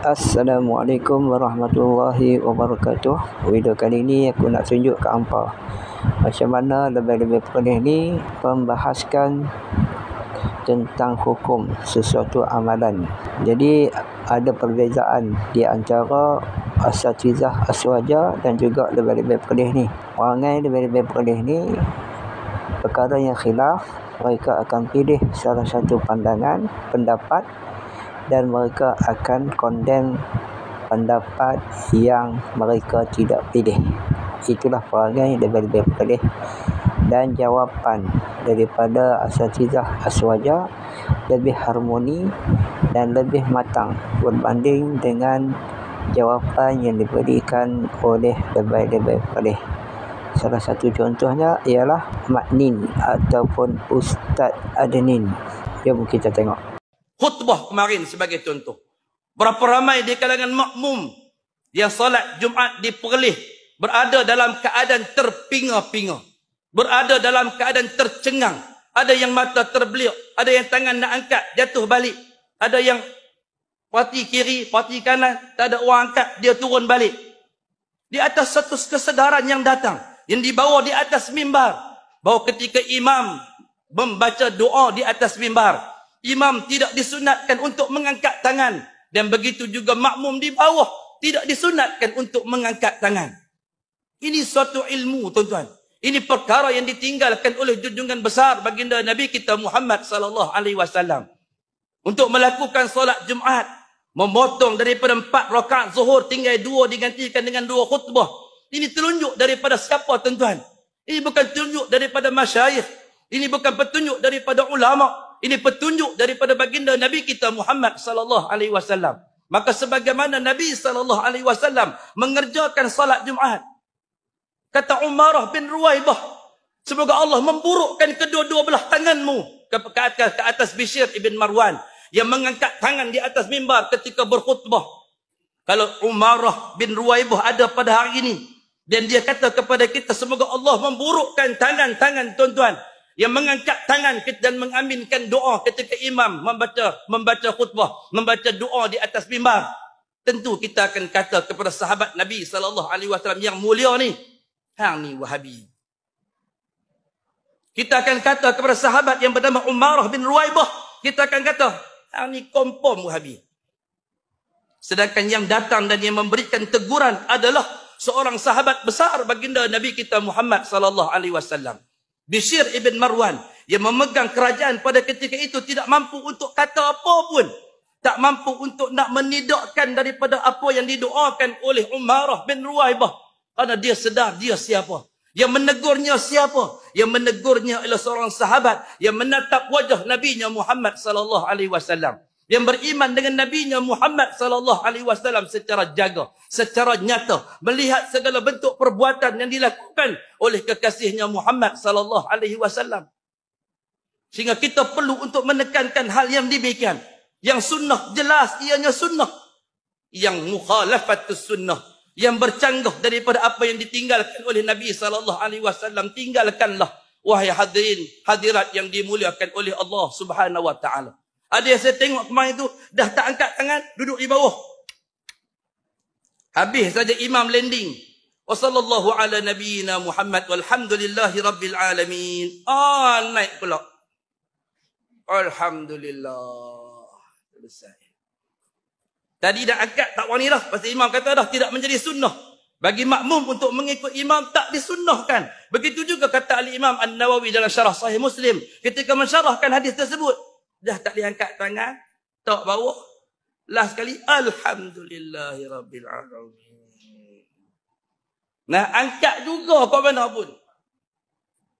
Assalamualaikum warahmatullahi wabarakatuh. Video kali ini aku nak tunjuk ke hampa macam mana lebih-lebih penuh ni membahaskan tentang hukum sesuatu amalan. Jadi ada perbezaan di antara asatizah aswaja dan juga lebih-lebih penuh ni. Orang yang lebih-lebih penuh ni perkara yang khilaf, mereka akan pilih salah satu pandangan, pendapat, dan mereka akan condemn pendapat yang mereka tidak pilih. Itulah perangai lebih-lebih pilih. Dan jawapan daripada asatizah aswaja lebih harmoni dan lebih matang berbanding dengan jawapan yang diberikan oleh lebih-lebih pilih. Salah satu contohnya ialah Maknin ataupun Ustaz Adnin. Jom kita tengok khutbah kemarin sebagai contoh. Berapa ramai di kalangan makmum yang solat Jumaat di Perlis berada dalam keadaan terpinga-pinga, berada dalam keadaan tercengang. Ada yang mata terbeliak, ada yang tangan nak angkat jatuh balik, ada yang parti kiri, parti kanan, tak ada orang angkat, dia turun balik. Di atas satu kesedaran yang datang, yang dibawa di atas mimbar, bahawa ketika imam membaca doa di atas mimbar, imam tidak disunatkan untuk mengangkat tangan. Dan begitu juga makmum di bawah tidak disunatkan untuk mengangkat tangan. Ini suatu ilmu, tuan-tuan. Ini perkara yang ditinggalkan oleh junjungan besar baginda Nabi kita Muhammad sallallahu alaihi wasallam. Untuk melakukan solat Jumaat, memotong daripada 4 rakaat zuhur tinggal 2 digantikan dengan 2 khutbah. Ini telunjuk daripada siapa, tuan-tuan? Ini bukan telunjuk daripada masyayikh. Ini bukan petunjuk daripada ulama. Ini petunjuk daripada baginda Nabi kita Muhammad sallallahu alaihi wasallam. Maka sebagaimana Nabi sallallahu alaihi wasallam mengerjakan salat Jumaat, kata Umarah bin Ruwaibah, semoga Allah memburukkan kedua-dua belah tanganmu ke atas Bishr ibn Marwan yang mengangkat tangan di atas mimbar ketika berkhutbah. Kalau Umarah bin Ruwaibah ada pada hari ini dan dia kata kepada kita, semoga Allah memburukkan tangan-tangan tuan-tuan yang mengangkat tangan dan mengaminkan doa ketika imam membaca khutbah, membaca doa di atas mimbar, tentu kita akan kata kepada sahabat Nabi sallallahu alaihi wasallam yang mulia ni, hang ni Wahabi. Kita akan kata kepada sahabat yang bernama Umarah bin Ruwaibah, kita akan kata hang ni kompom Wahabi. Sedangkan yang datang dan yang memberikan teguran adalah seorang sahabat besar baginda Nabi kita Muhammad sallallahu alaihi wasallam, Bishr ibn Marwan, yang memegang kerajaan pada ketika itu, tidak mampu untuk kata apa pun, tak mampu untuk nak menidakkan daripada apa yang didoakan oleh Umarah bin Ruwaibah, kerana dia sedar dia siapa. Yang menegurnya siapa? Yang menegurnya adalah seorang sahabat yang menatap wajah Nabinya Muhammad sallallahu alaihi wasallam, yang beriman dengan Nabinya Muhammad sallallahu alaihi wasallam secara jaga, secara nyata, melihat segala bentuk perbuatan yang dilakukan oleh kekasihnya Muhammad sallallahu alaihi wasallam. Sehingga kita perlu untuk menekankan hal yang demikian. Yang sunnah jelas ianya sunnah, yang mukhalafatus sunnah, yang bercanggah daripada apa yang ditinggalkan oleh Nabi sallallahu alaihi wasallam, tinggalkanlah wahai hadirin hadirat yang dimuliakan oleh Allah Subhanahu wa taala. Ada yang saya tengok kemarin itu dah tak angkat tangan, duduk di bawah. Habis saja imam landing. Wa sallallahu ala nabiyyina Muhammad walhamdulillahi rabbil alamin. Naik pula. Alhamdulillah. Selesai. Tadi dah angkat tak wani dah. Pasal imam kata dah tidak menjadi sunnah bagi makmum untuk mengikut imam, tak disunnahkan. Begitu juga kata al-Imam An-Nawawi dalam syarah Sahih Muslim ketika mensyarahkan hadis tersebut. Dah tak diangkat tangan, tak bawah. Last sekali, alhamdulillahi rabbil alamin. Nah, angkat juga kau mana pun.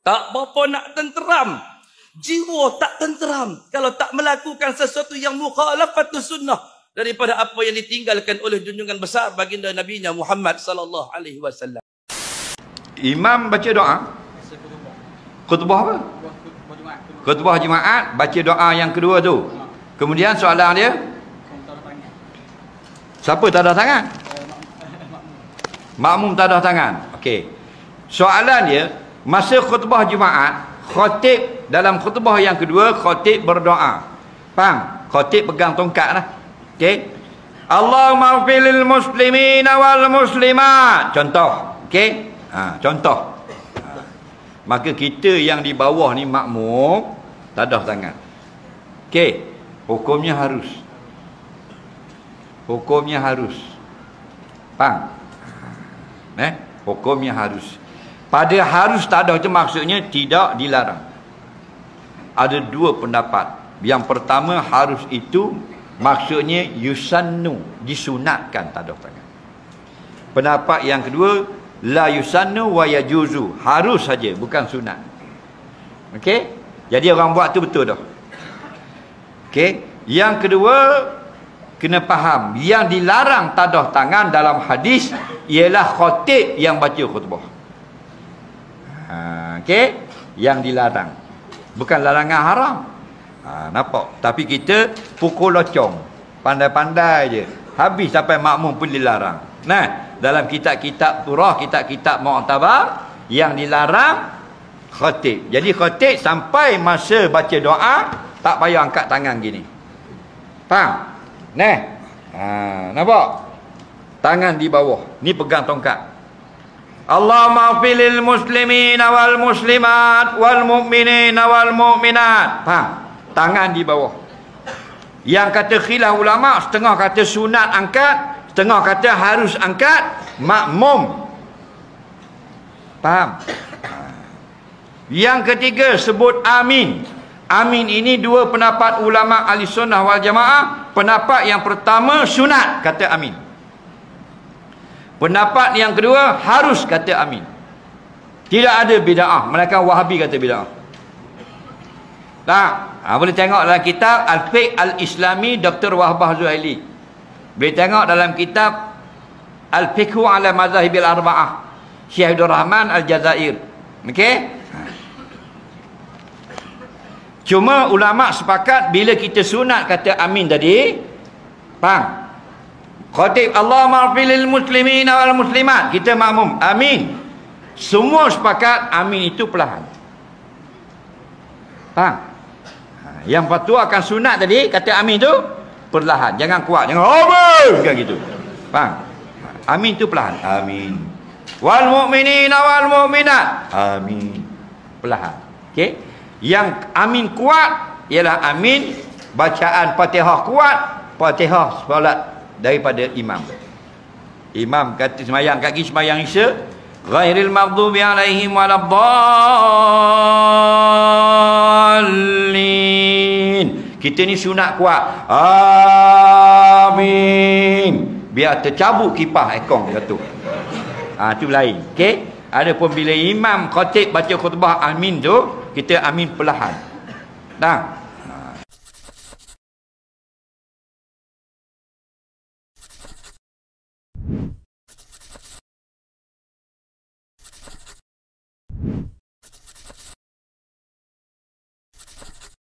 Tak berapa nak tenteram. Jiwa tak tenteram kalau tak melakukan sesuatu yang mukhalafatus sunnah daripada apa yang ditinggalkan oleh junjungan besar baginda Nabinya Muhammad sallallahu alaihi wasallam. Imam baca doa. Khutbah apa? Khutbah Jumaat, baca doa yang kedua tu. Kemudian soalan dia, siapa tak ada tangan? Makmum tak ada tangan. Okey. Soalan dia, masa khutbah Jumaat, khatib dalam khutbah yang kedua, khatib berdoa. Faham? Khatib pegang tongkat lah. Okey. Allahumma ighfir lil muslimina wal muslimat. Contoh. Okey? Contoh. Maka kita yang di bawah ni makmum, tadah tangan. Okey. Hukumnya harus. Hukumnya harus. Faham? Hukumnya harus. Pada harus tadah itu maksudnya tidak dilarang. Ada dua pendapat. Yang pertama, harus itu maksudnya yusannu, disunatkan tadah tangan. Pendapat yang kedua, la yusannu wa yajuzu, harus saja, bukan sunat. Okey? Jadi orang buat tu betul dah. Okey? Yang kedua, kena faham, yang dilarang tadah tangan dalam hadis ialah khatib yang baca khutbah. Okey? Yang dilarang, bukan larangan haram. Nampak? Tapi kita pukul locong, pandai-pandai je, habis sampai makmum pun dilarang. Nah, dalam kitab-kitab turah, kitab-kitab mu'tabar, yang dilarang khatib. Jadi khatib sampai masa baca doa tak payah angkat tangan gini. Faham? Nampak? Tangan di bawah, ni pegang tongkat. Allahumma ighfir lil muslimina wal muslimat wal mu'minina wal mu'minat. Faham? Tangan di bawah. Yang kata khilaf ulama, setengah kata sunat angkat, setengah kata harus angkat, makmum. Faham? Yang ketiga, sebut amin. Amin ini dua pendapat ulama ahli sunnah wal jamaah. Pendapat yang pertama, sunat kata amin. Pendapat yang kedua, harus kata amin. Tidak ada bid'ah. Mereka Wahabi kata bid'ah. Boleh tengok dalam kitab Al-Fiqh Al-Islami Dr. Wahbah Zuhaili. Boleh tengok dalam kitab Al-Fiqhu ala Mazahibil Arba'ah Syekh Abdul Rahman Al-Jazair. Okey? Cuma ulama sepakat bila kita sunat kata amin tadi, faham? Khatib Allahumma ighfir lil muslimina wal muslimat, kita makmum amin. Semua sepakat amin itu perlahan. Faham? Yang fatwakan sunat tadi kata amin tu perlahan, jangan kuat, jangan amin kan gitu. Faham? Amin tu perlahan. Amin. Wal mu'minina wal mu'minat. Amin. Perlahan. Okey? Yang amin kuat ialah amin bacaan Fatihah kuat, Fatihah solat daripada imam. Imam kata semayang kaki semayang isya, ghairil maghdubi alaihim waladdallin. Kita ni sunat kuat. Amin. Biar tercabut kipas ekong jatuh. Tu lain. Okey? Adapun bila imam khatib baca khutbah amin tu, kita amin perlahan. Dah.